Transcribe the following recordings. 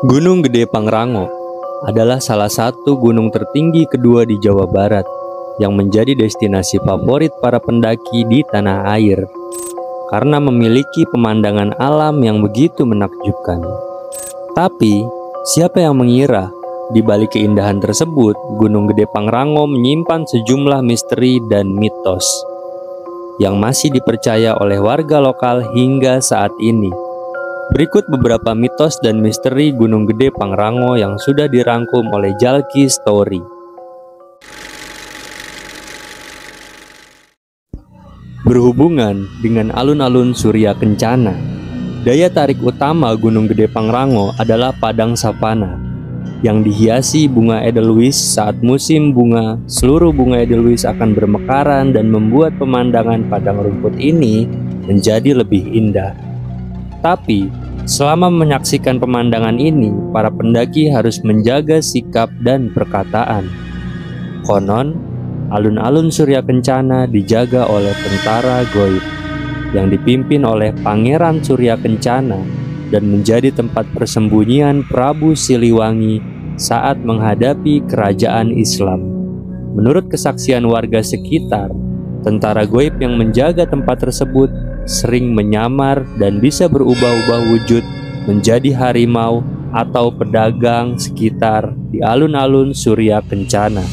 Gunung Gede Pangrango adalah salah satu gunung tertinggi kedua di Jawa Barat yang menjadi destinasi favorit para pendaki di tanah air karena memiliki pemandangan alam yang begitu menakjubkan. Tapi, siapa yang mengira di balik keindahan tersebut, Gunung Gede Pangrango menyimpan sejumlah misteri dan mitos yang masih dipercaya oleh warga lokal hingga saat ini. Berikut beberapa mitos dan misteri Gunung Gede Pangrango yang sudah dirangkum oleh Jalki Story. Berhubungan dengan alun-alun Surya Kencana, daya tarik utama Gunung Gede Pangrango adalah padang savana yang dihiasi bunga edelweiss. Saat musim bunga, seluruh bunga edelweiss akan bermekaran dan membuat pemandangan padang rumput ini menjadi lebih indah. Tapi, selama menyaksikan pemandangan ini, para pendaki harus menjaga sikap dan perkataan. Konon, alun-alun Surya Kencana dijaga oleh tentara gaib yang dipimpin oleh Pangeran Surya Kencana dan menjadi tempat persembunyian Prabu Siliwangi saat menghadapi kerajaan Islam. Menurut kesaksian warga sekitar, tentara gaib yang menjaga tempat tersebut sering menyamar dan bisa berubah-ubah wujud menjadi harimau atau pedagang sekitar di alun-alun Surya Kencana.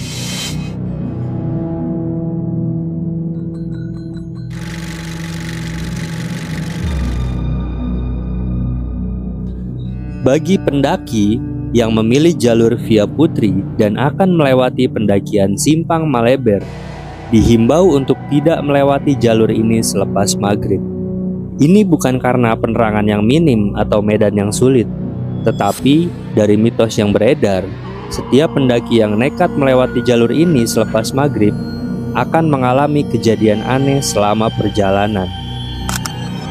Bagi pendaki yang memilih jalur Via Putri dan akan melewati pendakian Simpang Maleber, dihimbau untuk tidak melewati jalur ini selepas maghrib. Ini bukan karena penerangan yang minim atau medan yang sulit, tetapi dari mitos yang beredar, setiap pendaki yang nekat melewati jalur ini selepas maghrib akan mengalami kejadian aneh selama perjalanan.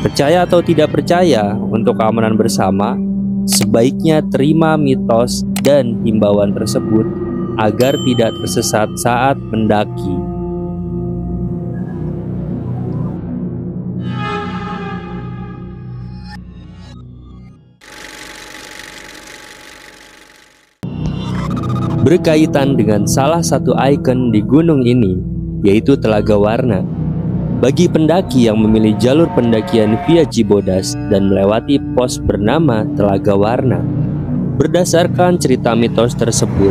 Percaya atau tidak percaya, untuk keamanan bersama, sebaiknya terima mitos dan himbauan tersebut agar tidak tersesat saat mendaki. Berkaitan dengan salah satu ikon di gunung ini, yaitu Telaga Warna. Bagi pendaki yang memilih jalur pendakian via Cibodas dan melewati pos bernama Telaga Warna, berdasarkan cerita mitos tersebut,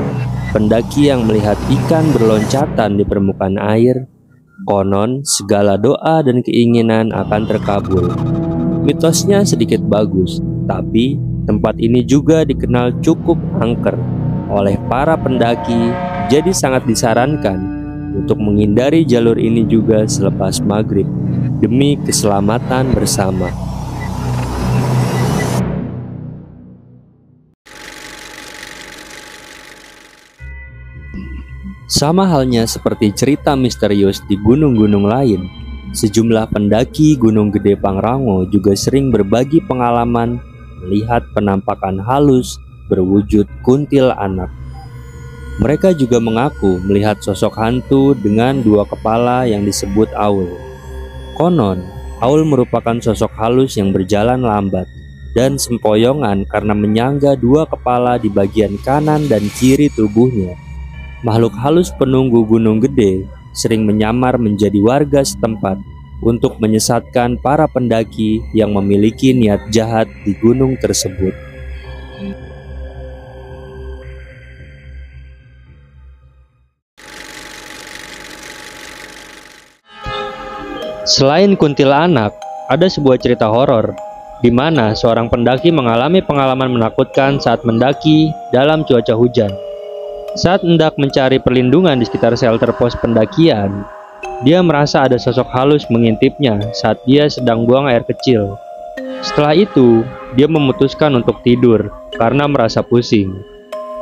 pendaki yang melihat ikan berloncatan di permukaan air, konon segala doa dan keinginan akan terkabul. Mitosnya sedikit bagus, tapi tempat ini juga dikenal cukup angker oleh para pendaki, jadi sangat disarankan untuk menghindari jalur ini juga selepas maghrib demi keselamatan bersama. Sama halnya seperti cerita misterius di gunung-gunung lain, sejumlah pendaki Gunung Gede Pangrango juga sering berbagi pengalaman melihat penampakan halus berwujud kuntilanak. Mereka juga mengaku melihat sosok hantu dengan dua kepala yang disebut Aul. Konon, Aul merupakan sosok halus yang berjalan lambat dan sempoyongan karena menyangga dua kepala di bagian kanan dan kiri tubuhnya. Makhluk halus penunggu Gunung Gede sering menyamar menjadi warga setempat untuk menyesatkan para pendaki yang memiliki niat jahat di gunung tersebut. Selain kuntilanak, ada sebuah cerita horor di mana seorang pendaki mengalami pengalaman menakutkan saat mendaki dalam cuaca hujan. Saat hendak mencari perlindungan di sekitar shelter pos pendakian, dia merasa ada sosok halus mengintipnya saat dia sedang buang air kecil. Setelah itu, dia memutuskan untuk tidur karena merasa pusing.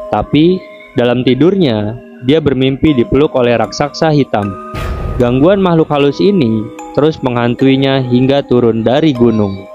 Tapi, dalam tidurnya, dia bermimpi dipeluk oleh raksasa hitam. Gangguan makhluk halus ini terus menghantuinya hingga turun dari gunung.